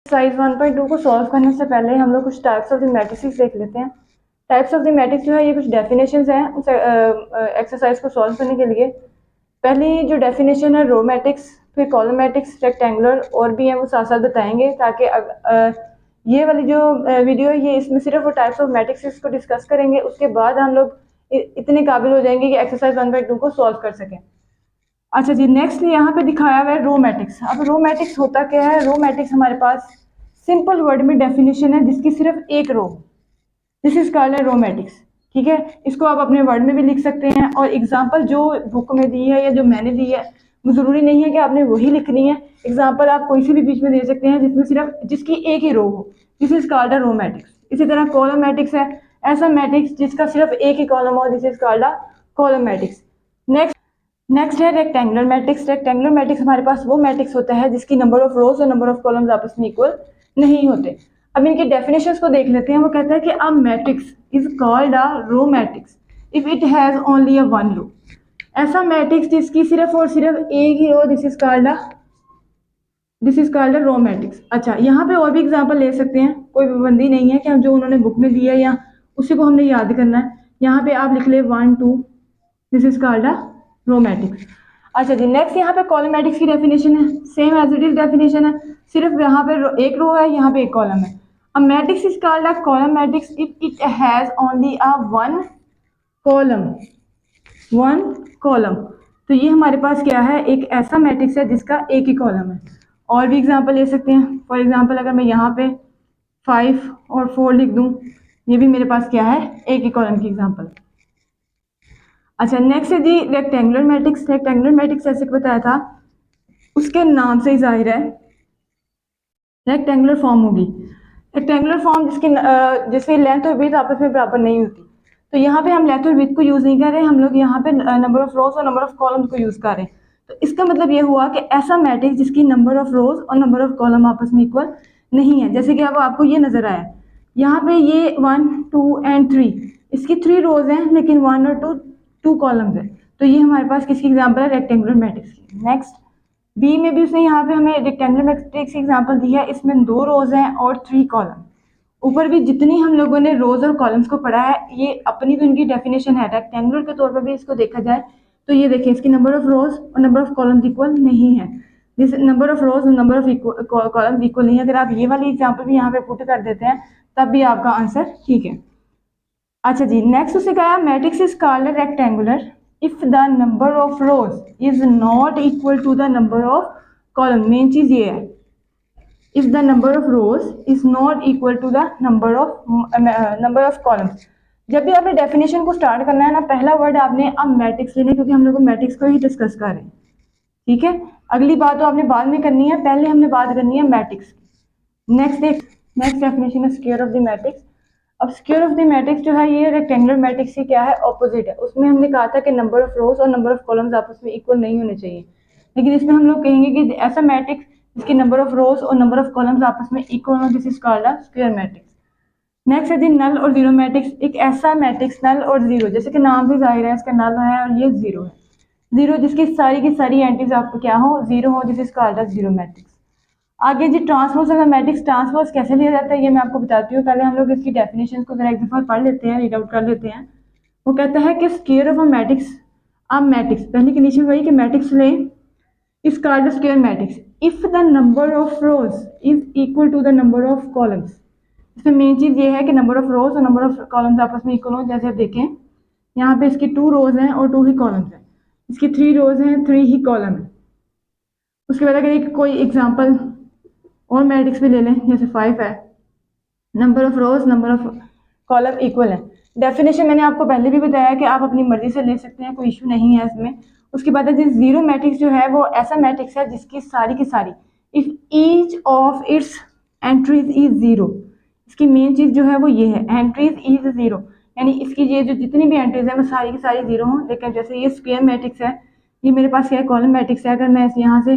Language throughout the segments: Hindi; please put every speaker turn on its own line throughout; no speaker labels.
एक्सरसाइज 1.2 को सॉल्व करने से पहले हम लोग कुछ टाइप्स ऑफ द मैट्रिसेस देख लेते हैं। टाइप्स ऑफ द मैट्रिक्स जो है ये कुछ डेफिनेशंस हैं उस एक्सरसाइज को सॉल्व करने के लिए। पहली जो डेफिनेशन है रो मैट्रिक्स, फिर कॉलम मैट्रिक्स, रेक्टेंगुलर और भी हैं वो साथ साथ बताएंगे, ताकि ये वाली जो वीडियो है ये इसमें सिर्फ वो टाइप्स ऑफ मैट्रिक्स को डिस्कस करेंगे। उसके बाद हम लोग इतने काबिल हो जाएंगे कि एक्सरसाइज 1.2 को सॉल्व कर सकें। अच्छा जी, नेक्स्ट यहाँ पे दिखाया हुआ है रो मैट्रिक्स। अब रो मैट्रिक्स होता क्या है? रो मैट्रिक्स हमारे पास सिंपल वर्ड में डेफिनेशन है जिसकी सिर्फ एक row, this is called row matrix. ठीक है, इसको आप अपने वर्ड में भी लिख सकते हैं, और एग्जांपल जो बुक में दी है या जो मैंने दी है वो ज़रूरी नहीं है कि आपने वही लिखनी है। एग्जांपल आप कोई सी भी बीच में दे सकते हैं जिसमें सिर्फ जिसकी एक ही रो हो, this is called row matrix. इसी तरह कॉलम मैट्रिक्स है, ऐसा मैट्रिक्स जिसका सिर्फ एक ही कॉलम हो, this is called column matrix. Next है रेक्टेंगुलर मैट्रिक्स। रेक्टेंगुलर मैट्रिक्स हमारे पास वो मैट्रिक्स होता है जिसकी नंबर ऑफ रोज और नंबर ऑफ कॉलम्स आपस में इक्वल नहीं होते। अब इनके डेफिनेशंस को देख लेते हैं। वो कहता है कि a matrix is called a row matrix if it has only a one row. ऐसा मैट्रिक्स जिसकी सिर्फ और सिर्फ एक ही row, this is called a row matrix. अच्छा, यहाँ पे और भी एग्जांपल ले सकते हैं, कोई पाबंदी नहीं है कि हम जो उन्होंने बुक में दिया है या उसी को हमने याद करना है। यहाँ पे आप लिख ले 1 2, this is called a row matrix. अच्छा जी, नेक्स्ट यहाँ पे कॉलम मैट्रिक्स की डेफिनेशन है, same as it is definition है, सिर्फ यहाँ पे एक रो है, यहाँ पे एक कॉलम है। अ matrix is called a column matrix if it has only a one column, one column. तो ये हमारे पास क्या है? एक ऐसा मैट्रिक्स है जिसका एक ही कॉलम है। और भी एग्जांपल ले सकते हैं। फॉर एग्जांपल अगर मैं यहाँ पे 5 और 4 लिख दूं, ये भी मेरे पास क्या है? एक ही कॉलम की एग्जांपल। अच्छा, नेक्स्ट है जी रेक्टेंगुलर मैट्रिक्स। रेक्टेंगुलर मैट्रिक्स जैसे कि बताया था, उसके नाम से ही जाहिर है रेक्टेंगुलर फॉर्म होगी। रेक्टेंगुलर फॉर्म जिसकी लेंथ और विड्थ आपस में बराबर नहीं होती। तो यहाँ पे हम लेंथ और विड्थ को यूज नहीं कर रहे, हम लोग यहाँ पे नंबर ऑफ रोज और नंबर ऑफ कॉलम्स को यूज कर रहे हैं। तो इसका मतलब ये हुआ कि ऐसा मैट्रिक्स जिसकी नंबर ऑफ रोज और नंबर ऑफ कॉलम आपस में इक्वल नहीं है। जैसे कि अब आपको ये नजर आया, यहाँ पे ये 1 2 एंड 3, इसकी 3 रोज हैं लेकिन 1 और 2 कॉलम्स हैं। तो ये हमारे पास किसकी एग्जाम्पल है? रेक्टेंगुलर मैट्रिक्स की। नेक्स्ट बी में भी उसने यहाँ पे हमें रेक्टेंगुलर मैट्रिक्स की एग्जांपल दी है, इसमें 2 रोज हैं और 3 कॉलम। ऊपर भी जितनी हम लोगों ने रोज और कॉलम्स को पढ़ा है, ये अपनी तो इनकी डेफिनेशन है। रेक्टेंगुलर के तौर पर भी इसको देखा जाए तो ये देखिए, इसकी नंबर ऑफ रोज और नंबर ऑफ कॉलम्स इक्वल नहीं है। जिस नंबर ऑफ रोज और नंबर ऑफ कॉलम्स इक्वल नहीं है, अगर आप ये वाली एग्जाम्पल भी यहाँ पे पुट कर देते हैं तब भी आपका आंसर ठीक है। अच्छा जी, नेक्स्ट उसे कहा matrix is called rectangular if the number of rows is not equal to the number of column. Main चीज ये है, if the number of rows is not equal to the number of columns. जब भी आपने डेफिनेशन को स्टार्ट करना है ना, पहला वर्ड आपने अब मैट्रिक्स लेना है, क्योंकि हम लोग मैट्रिक्स को ही डिस्कस कर रहे हैं। ठीक है, अगली बात तो आपने बाद में करनी है, पहले हमने बात करनी है मैट्रिक्स की। नेक्स्ट डेफिनेशन है स्क्वायर ऑफ द मैट्रिक्स। अब स्क्वायर ऑफ द मैट्रिक्स जो है ये रेक्टेंगुलर मैट्रिक्स की क्या है? ऑपोजिट है। उसमें हमने कहा था कि नंबर ऑफ रोज और नंबर ऑफ कॉलम्स आपस में इक्वल नहीं होने चाहिए, लेकिन इसमें हम लोग कहेंगे कि ऐसा मैट्रिक्स जिसकी नंबर ऑफ रोज और नंबर ऑफ कॉलम्स आपस में इक्वल हो, this is called a square matrix. Next है दी नल और जीरो मैट्रिक्स। एक ऐसा मैट्रिक्स नल और जीरो, जैसे कि नाम से जाहिर है इसका नल है और ये जीरो है। जीरो जिसकी सारी की सारी एंट्रीज आपको क्या हो? जीरो हो, this is called a zero matrix. आगे जी ट्रांसपोज ऑफ मैट्रिक्स। ट्रांसपोज कैसे लिया जाता है ये मैं आपको बताती हूँ। पहले हम लोग इसकी डेफिनेशन को जरा एक दफा पढ़ लेते हैं, रीड आउट कर लेते हैं। वो कहता है कि स्क्वायर ऑफ अ मैट्रिक्स, अब मैट्रिक्स पहली कंडीशन वही कि मैट्रिक्स लें, is called square matrix if the number of rows is equal to the number of columns. इसमें मेन चीज ये है कि नंबर ऑफ रोज और नंबर ऑफ कॉलम्स आपस में इक्वल हो। जैसे आप देखें, यहाँ पे इसकी 2 रोज हैं और 2 ही कॉलम्स हैं, इसकी 3 रोज हैं, 3 ही कॉलम है। उसके बाद अगर कोई एग्जांपल और मैट्रिक्स भी ले लें, जैसे 5 है, number of rose number of column equal है। डेफिनेशन मैंने आपको पहले भी बताया कि आप अपनी मर्जी से ले सकते हैं, कोई इशू नहीं है इसमें। उसके बाद जीरो मैट्रिक्स जो है वो ऐसा मैट्रिक्स है जिसकी सारी की सारी if each of its entries is zero. इसकी मेन चीज जो है वो ये है, एंट्रीज इज जीरो, यानी इसकी ये जो जितनी भी एंट्रीज है वो सारी की सारी जीरो हों। लेकिन जैसे ये स्क्वायर मैट्रिक्स है, ये मेरे पास क्या है? कॉलम मैट्रिक्स है। अगर मैं यहाँ से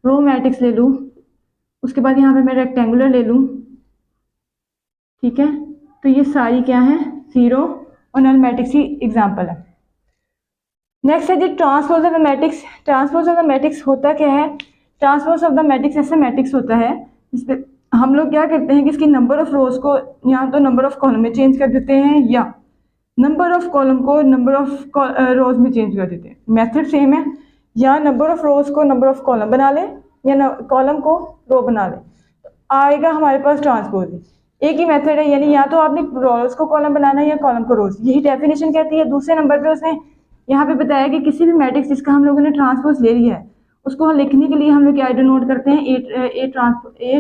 रो मैट्रिक्स ले लूँ, उसके बाद यहाँ पे मैं रेक्टेंगुलर ले लूँ, ठीक है, तो ये सारी क्या है? जीरो और नल मैट्रिक्स की एग्जांपल है। नेक्स्ट है जी transpose of the matrix. Transpose of the matrix होता क्या है? ट्रांसपोज ऑफ द मैट्रिक्स ऐसा मैट्रिक्स होता है जिसपे हम लोग क्या करते हैं कि इसकी नंबर ऑफ रोज को या तो नंबर ऑफ कॉलम में चेंज कर देते हैं या नंबर ऑफ कॉलम को नंबर ऑफ रोज में चेंज कर देते हैं। मेथड सेम है, या नंबर ऑफ रोज को नंबर ऑफ कॉलम बना लें या कॉलम को रो बना लें, तो आएगा हमारे पास ट्रांसपोज। एक ही मेथड है, यानी या तो आपने रोज को कॉलम बनाना है या कॉलम को रोज, यही डेफिनेशन कहती है। दूसरे नंबर पे उसने यहाँ पे बताया कि किसी भी मैट्रिक्स जिसका हम लोगों ने ट्रांसपोज ले लिया है उसको लिखने के लिए हम लोग क्या डिनोट करते हैं, ए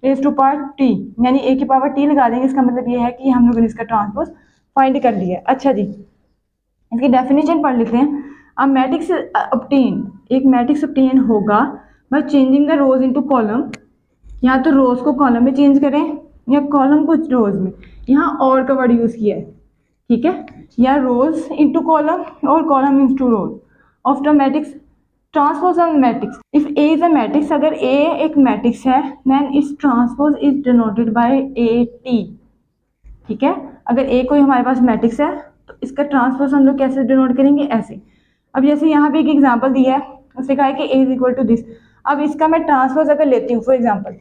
रेज टू पावर टी, यानी ए की पावर टी लगा देंगे। इसका मतलब ये है कि हम लोगों ने इसका ट्रांसपोज फाइंड कर लिया है। अच्छा जी, इसकी डेफिनेशन पढ़ लेते हैं। अब मैट्रिक्स ऑब्टेन, एक मैट्रिक्स ऑब्टेन होगा bye changing the rose into column, या तो रोज को कॉलम में चेंज करें या कॉलम को रोज में, यहाँ और का वर्ड यूज किया है, ठीक है, या रोज इनटू कॉलम और column into rose of the matrix transpose of matrix. If A is a matrix, अगर ए एक मैट्रिक्स है देन इस transpose is denoted by A T, ठीक है। अगर ए कोई हमारे पास मैट्रिक्स है तो इसका ट्रांसपोज हम लोग कैसे डिनोट करेंगे, ऐसे। अब जैसे यहाँ पे एक एग्जांपल दिया है, उसने कहा है कि ए इज इक्वल टू दिस। अब इसका मैं ट्रांसपोज अगर लेती हूँ फॉर एग्जांपल,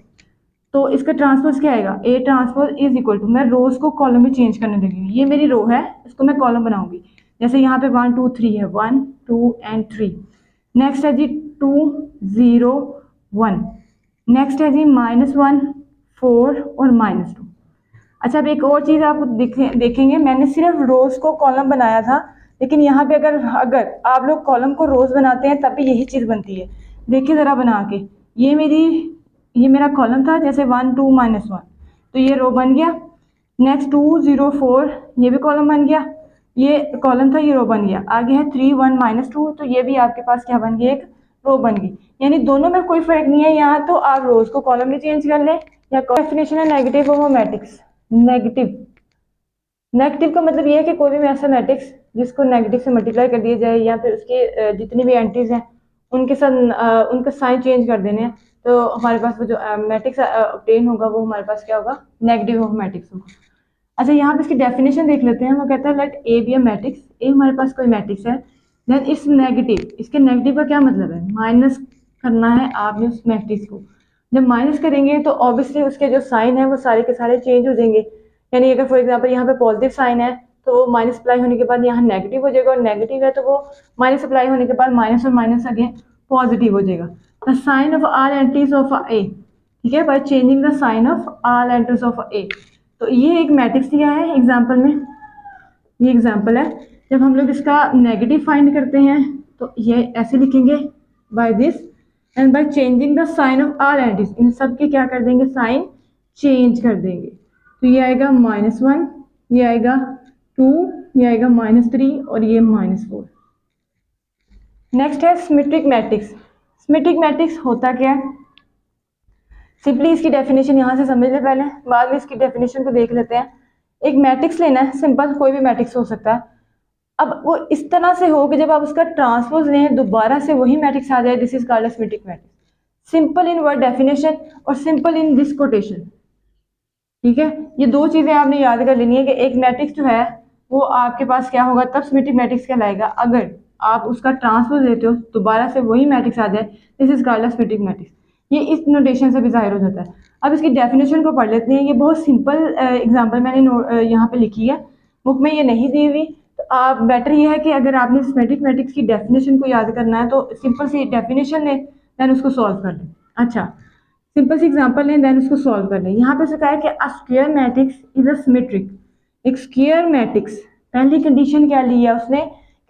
तो इसका ट्रांसपोज क्या आएगा, A transpose is equal to, मैं रोज को कॉलम में चेंज करने लगी, ये मेरी रो है, इसको मैं कॉलम बनाऊंगी। जैसे यहाँ पे 1 2 3 है, 1 2 एंड 3। नेक्स्ट है जी 2 0 1। नेक्स्ट है जी -1 4 और -2। अच्छा, अब एक और चीज़ आप देखेंगे, मैंने सिर्फ रोज को कॉलम बनाया था, लेकिन यहाँ पे अगर आप लोग कॉलम को रोज बनाते हैं तब भी यही चीज़ बनती है। देखिए ज़रा बना के, ये मेरा कॉलम था, जैसे 1 2 -1, तो ये रो बन गया। नेक्स्ट 2 0 4, ये भी कॉलम बन गया, ये कॉलम था, ये रो बन गया। आगे है 3 1 -2, तो ये भी आपके पास क्या बन गई, एक रो बन गई। यानी दोनों में कोई फर्क नहीं है, यहाँ तो आप रोज को कॉलम में चेंज कर लें या डेफिनेशन है नेगेटिव ऑफ मैट्रिक्स। नेगेटिव का मतलब ये है कि कोई भी ऐसा मैट्रिक्स जिसको नेगेटिव से मल्टीप्लाई कर दिया जाए या फिर उसके जितनी भी एंट्रीज हैं उनके साथ उनका साइन चेंज कर देने हैं, तो हमारे पास वो जो मैट्रिक्स ऑब्टेन होगा वो हमारे पास क्या होगा, नेगेटिव ऑफ मैट्रिक्स होगा। अच्छा, यहाँ पे इसकी डेफिनेशन देख लेते हैं। वो कहता है let A be a matrix, A हमारे पास कोई मैट्रिक्स है, देन इस नेगेटिव, इसके नेगेटिव का क्या मतलब है, माइनस करना है आपने उस मैट्रिक्स को। जब माइनस करेंगे तो ऑब्वियसली उसके जो साइन है वो सारे के सारे चेंज हो जाएंगे। यानी अगर फॉर एग्जांपल यहाँ पे पॉजिटिव साइन है तो वो माइनस अप्लाई होने के बाद यहाँ नेगेटिव हो जाएगा, और नेगेटिव है तो वो माइनस अप्लाई होने के बाद माइनस और माइनस अगेन पॉजिटिव हो जाएगा। The sign of all entries of A, ठीक है, by changing the sign of all entries of A. तो ये एक मैट्रिक्स दिया है एग्जाम्पल में, ये एग्जाम्पल है। जब हम लोग इसका नेगेटिव फाइंड करते हैं तो ये ऐसे लिखेंगे, by this and by changing the sign of all entries, इन सब के क्या कर देंगे, साइन चेंज कर देंगे। तो ये आएगा -1, ये आएगा 2, ये आएगा -3 और ये -4। नेक्स्ट है सिमेट्रिक मैट्रिक्स। सिमेट्रिक मैट्रिक्स होता क्या है, सिंपली इसकी डेफिनेशन यहाँ से समझ ले पहले, बाद में इसकी डेफिनेशन को देख लेते हैं। एक मैट्रिक्स लेना है, सिंपल कोई भी मैट्रिक्स हो सकता है। अब वो इस तरह से हो कि जब आप उसका ट्रांसपोज लें दोबारा से वही मैट्रिक्स आ जाए, this is called symmetric matrix. Simple in word definition और सिंपल इन दिस कोटेशन, ठीक है। ये दो चीजें आपने याद कर लेनी है कि एक मैट्रिक्स जो है वो आपके पास क्या होगा, तब सिमेट्रिक मैट्रिक्स कहलाएगा अगर आप उसका ट्रांसपोज लेते हो दोबारा से वही मैट्रिक्स आ जाए, this is called symmetric matrix. ये इस नोटेशन से भी जाहिर हो जाता है। अब इसकी डेफिनेशन को पढ़ लेते हैं। ये बहुत सिंपल एग्जांपल मैंने यहाँ पे लिखी है, बुक में ये नहीं दी हुई, तो आप बेटर ये है कि अगर आपने सिमेट्रिक मैट्रिक्स की डेफिनेशन को याद करना है तो सिंपल सी डेफिनेशन लें देन उसको सॉल्व कर लें। अच्छा, सिंपल सी एग्जांपल लें देन उसको सॉल्व कर लें। यहाँ पे से कहा है कि a square matrix is a symmetric. एक स्क्वायर मैट्रिक्स, पहली कंडीशन क्या ली है उसने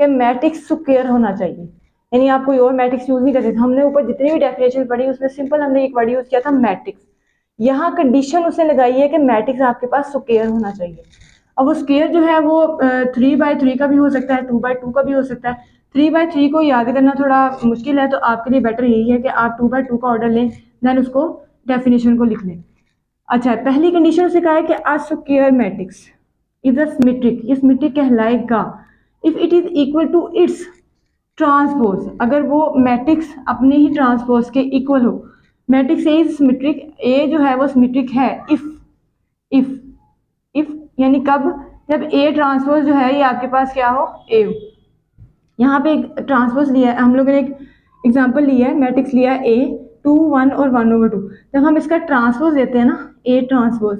कि मैट्रिक्स स्क्वायर होना चाहिए, यानी आप कोई और मैट्रिक्स यूज नहीं कर सकते। हमने ऊपर जितनी भी डेफिनेशन पढ़ी उसमें सिंपल हमने एक वर्ड यूज किया था मैट्रिक्स। यहाँ कंडीशन उसने लगाई है कि मैट्रिक्स आपके पास स्क्वायर होना चाहिए। अब वो स्क्वायर जो है वो 3/3 का भी हो सकता है, 2/2 का भी हो सकता है। 3/3 को याद करना थोड़ा मुश्किल है, तो आपके लिए बेटर यही है कि आप 2/2 का ऑर्डर लें देन उसको डेफिनेशन को लिख लें। अच्छा, पहली कंडीशन से कहा है कि a square matrix is a symmetric, ये सिमेट्रिक कहलाएगा if it is equal to its transpose, अगर वो मैट्रिक्स अपने ही ट्रांसपोज के इक्वल हो। Matrix A is symmetric, A जो है वो सिमेट्रिक है इफ इफ यानी कब, जब ए ट्रांसपोज जो है ये आपके पास क्या हो, ए हो। यहाँ पे एक ट्रांसपोज लिया है हम लोगों ने, एक एग्जांपल लिया है, मैट्रिक्स लिया है ए 1 और 1/2। जब हम इसका ट्रांसपोज देते हैं ना, ए ट्रांसपोज,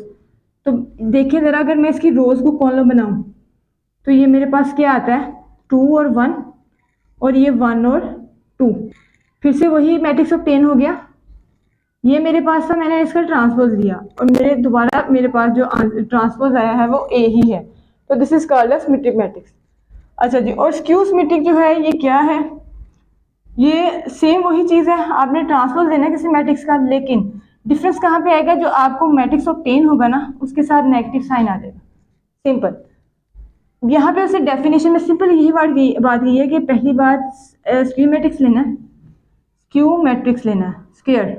तो देखिए ज़रा, अगर मैं इसकी रोज़ को कॉलम बनाऊं तो ये मेरे पास क्या आता है, 2 और 1, और ये 1 और 2। फिर से वही मैट्रिक्स ऑब्टेन हो गया। ये मेरे पास था, मैंने इसका ट्रांसपोज लिया और मेरे दोबारा मेरे पास जो ट्रांसपोज आया है वो ए ही है, तो this is called a symmetric matrix. अच्छा जी, और स्क्यू सिमेट्रिक जो है ये क्या है, ये सेम वही चीज़ है, आपने ट्रांसपोज लेना है किसी मैट्रिक्स का, लेकिन डिफरेंस कहाँ पे आएगा, जो आपको मैट्रिक्स ऑब्टेन होगा ना उसके साथ नेगेटिव साइन आ जाएगा, सिंपल। यहाँ पे उसे डेफिनेशन में सिंपल यही बात यही है कि पहली बात स्क्यू मैट्रिक्स लेना है, स्क्यू मैट्रिक्स लेना है, स्क्वायर।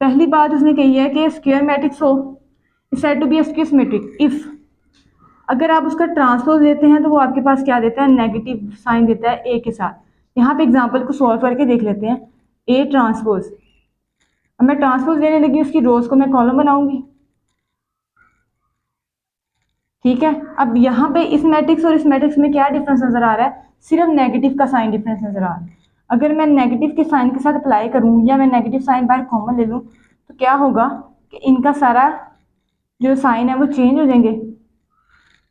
पहली बात उसने कही है कि स्क्वायर मैट्रिक्स हो is said to be skew symmetric if, अगर आप उसका ट्रांसपोज लेते हैं तो वो आपके पास क्या देता है, नेगेटिव साइन देता है ए के साथ। यहाँ पे एग्जांपल को सॉल्व करके देख लेते हैं, ए ट्रांसपोज। अब मैं ट्रांसपोज लेने लगी, उसकी रोज को मैं कॉलम बनाऊंगी, ठीक है। अब यहाँ पे इस मैट्रिक्स और इस मैट्रिक्स में क्या डिफरेंस नजर आ रहा है, सिर्फ नेगेटिव का साइन डिफरेंस नजर आ रहा है। अगर मैं नेगेटिव के साइन के साथ अप्लाई करूँ या मैं नेगेटिव साइन बाहर कॉमन ले लूँ तो क्या होगा कि इनका सारा जो साइन है वो चेंज हो जाएंगे।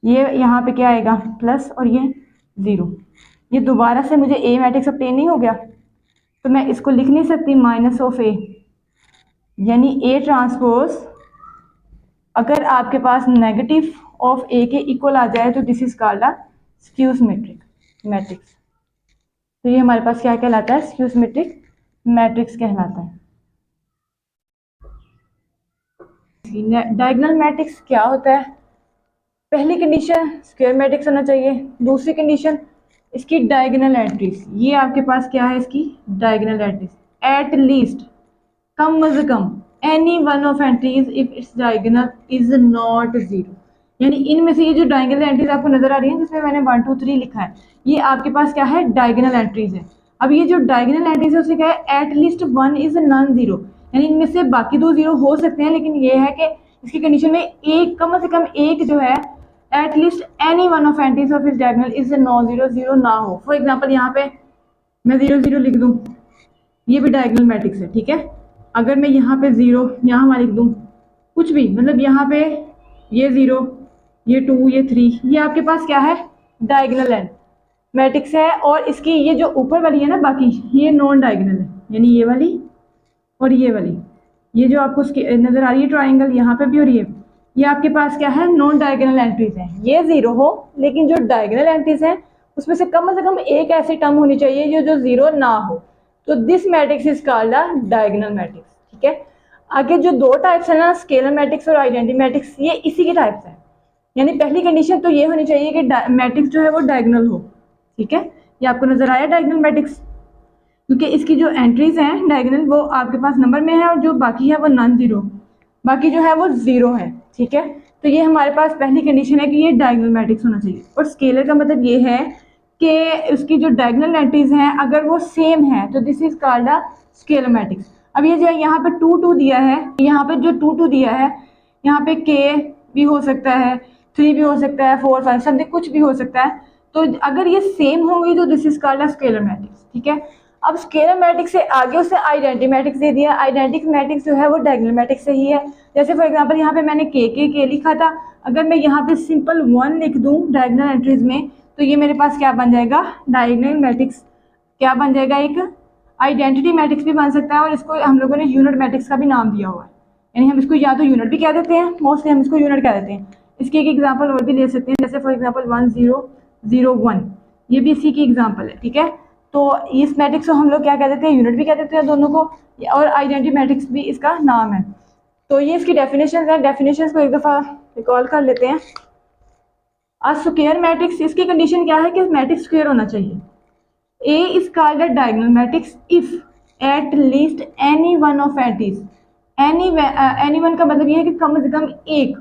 ये यहाँ पे क्या आएगा, प्लस, और ये 0। ये दोबारा से मुझे ए मैट्रिक्स ऑब्टेन नहीं हो गया, तो मैं इसको लिख नहीं सकती माइनस ऑफ ए, यानी ए ट्रांसपोज अगर आपके पास नेगेटिव ऑफ ए के इक्वल आ जाए तो this is called a skew symmetric matrix. तो ये हमारे पास क्या कहलाता है, स्क्यू सिमेट्रिक मैट्रिक्स कहलाता है। डायगोनल मैट्रिक्स क्या होता है, पहली कंडीशन स्क्वायर मैट्रिक्स होना चाहिए, दूसरी कंडीशन इसकी डायगोनल एंट्रीज, ये आपके पास क्या है, इसकी डायगोनल एंट्रीज एट लीस्ट, कम से कम any one of entries if its diagonal is not 0, यानी इनमें से ये जो डायगोनल एंट्रीज आपको नजर आ रही है जिसमें मैंने 1 2 3 लिखा है, ये आपके पास क्या है, डायगोनल एंट्रीज है। अब ये जो डायगोनल एंट्रीज है उससे क्या है, एट लीस्ट 1 इज नॉन 0, यानी इनमें से बाकी 2 0 हो सकते हैं, लेकिन ये है कि इसकी कंडीशन में एक, कम से कम एक जो है, at least any one of entries of इस डायगोनल इज नॉन 0 0 ना हो। फॉर एग्जाम्पल यहाँ पे मैं 0 0 लिख दूँ, ये भी डायगोनल मैट्रिक्स है, ठीक है। अगर मैं यहाँ पे 0 यहाँ वहाँ लिख दूँ, कुछ भी, मतलब यहाँ पे ये 0, ये 2, ये 3, ये आपके पास क्या है, डायगोनल है, मैट्रिक्स है। और इसकी ये जो ऊपर वाली है ना, बाकी ये नॉन डायगोनल है, यानी ये वाली और ये वाली, ये जो आपको नजर आ रही है ट्राइंगल यहाँ पे भी, और ये आपके पास क्या है, नॉन डायगोनल एंट्रीज हैं। ये 0 हो, लेकिन जो डायगोनल एंट्रीज हैं उसमें से कम एक ऐसी टर्म होनी चाहिए जो 0 ना हो, तो this matrix is called a diagonal matrix, ठीक है। आगे जो दो टाइप्स है ना, स्केलर मैट्रिक्स और आइडेंटिटी मैट्रिक्स, ये इसी के टाइप्स हैं। यानी पहली कंडीशन तो ये होनी चाहिए कि मैट्रिक्स जो है वो डायगोनल हो, ठीक है। ये आपको नजर आया डायगोनल मैट्रिक्स, क्योंकि इसकी जो एंट्रीज हैं डायगोनल वो आपके पास नंबर में है, और जो बाकी है वो नॉन 0, बाकी जो है वो 0 है, ठीक है। तो ये हमारे पास पहली कंडीशन है कि ये डायगोनल मैट्रिक्स होना चाहिए। और स्केलर का मतलब ये है कि उसकी जो डायगोनल एंट्रीज हैं अगर वो सेम है तो this is called a scalar matrix. अब ये जो यहाँ पे 2 2 दिया है, यहाँ पे जो 2 2 दिया है, यहाँ पे k भी हो सकता है, 3 भी हो सकता है, 4 5 समथिंग कुछ भी हो सकता है। तो अगर ये सेम होंगी तो this is called a scalar matrix, ठीक है। अब स्केलर मैट्रिक्स से आगे उसने आइडेंटिटी मैट्रिक्स दे दिया। आइडेंटिटी मैट्रिक्स जो है वो डायगोनल मैट्रिक्स से ही है। जैसे फॉर एग्जांपल यहाँ पे मैंने के लिखा था, अगर मैं यहाँ पे सिंपल 1 लिख दूँ डायगोनल एंट्रीज में तो ये मेरे पास क्या बन जाएगा, डायगोनल मैट्रिक्स क्या बन जाएगा, एक आइडेंटिटी मैट्रिक्स भी बन सकता है। और इसको हम लोगों ने यूनिट मैट्रिक्स का भी नाम दिया हुआ है, यानी हम इसको या तो यूनिट भी कह देते हैं, मोस्टली हम इसको यूनिट कह देते हैं। इसकी एक एग्जाम्पल और भी ले सकते हैं, जैसे फॉर एग्जाम्पल 1 0 0 1, ये भी इसी की एग्जाम्पल है, ठीक है। तो इस मैट्रिक्स को हम लोग क्या कह देते हैं, यूनिट भी कह देते हैं दोनों को, और आइडेंटिटी मैट्रिक्स भी इसका नाम है। तो ये इसकी डेफिनेशन है, डेफिनेशन को एक दफ़ा रिकॉल कर लेते हैं। स्क्वायर मैट्रिक्स, इसकी कंडीशन क्या है कि मैट्रिक्स स्क्वायर होना चाहिए। A is called a diagonal matrix if at least any one of entries, any one का मतलब ये है कि कम से कम एक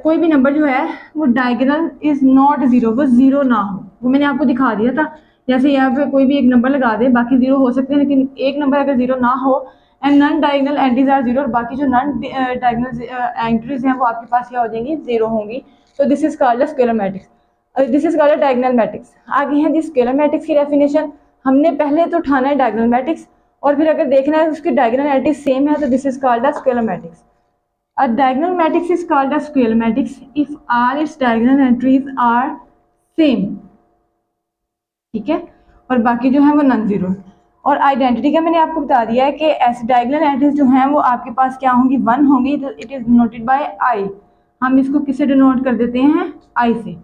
कोई भी नंबर जो है वो डायगोनल इज नॉट 0, वो 0 ना हो। वो मैंने आपको दिखा दिया था, जैसे यहाँ पे कोई भी एक नंबर लगा दे, बाकी 0 हो सकते हैं, लेकिन एक नंबर अगर 0 ना हो and non diagonal entries are 0, और बाकी जो नॉन डायगोनल एंट्रीज हैं वो आपके पास क्या हो जाएंगी, 0 होंगी। तो this is called scalar matrix, this is called diagonal matrix. आगे है जी स्केलर मैट्रिक्स की डेफिनेशन। हमने पहले तो उठाना है डायगोनल मैट्रिक्स, और फिर अगर देखना है उसकी डायगोनल एंट्रीज सेम है तो this is called a square matrix. A diagonal matrix is called a square matrix if all its diagonal entries are same, ठीक है, और बाकी जो है वो नॉन जीरो। और आइडेंटिटी का मैंने आपको बता दिया है कि ऐसे डायगोनल एंट्रीज जो हैं वो आपके पास क्या होंगी, वन होंगी, तो इट इज डिनोटेड बाय आई। हम इसको किससे डिनोट कर देते हैं, आई से,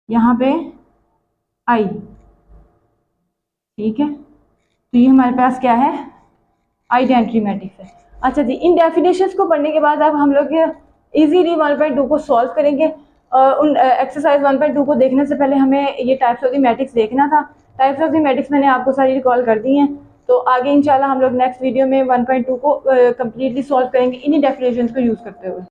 यहाँ पे आई, ठीक है। तो ये हमारे पास क्या है, आइडेंटिटी मैट्रिक्स है। अच्छा जी, इन डेफिनेशंस को पढ़ने के बाद अब हम लोग इजीली 1.2 को सॉल्व करेंगे। उन एक्सरसाइज 1.2 को देखने से पहले हमें ये टाइप्स ऑफ द मैट्रिक्स देखना था। टाइप्स ऑफ द मैट्रिक्स मैंने आपको सारी रिकॉल कर दी हैं, तो आगे इंशाल्लाह हम लोग नेक्स्ट वीडियो में 1.2 को कम्प्लीटली सॉल्व करेंगे इन्हीं डेफिनेशंस को यूज़ करते हुए।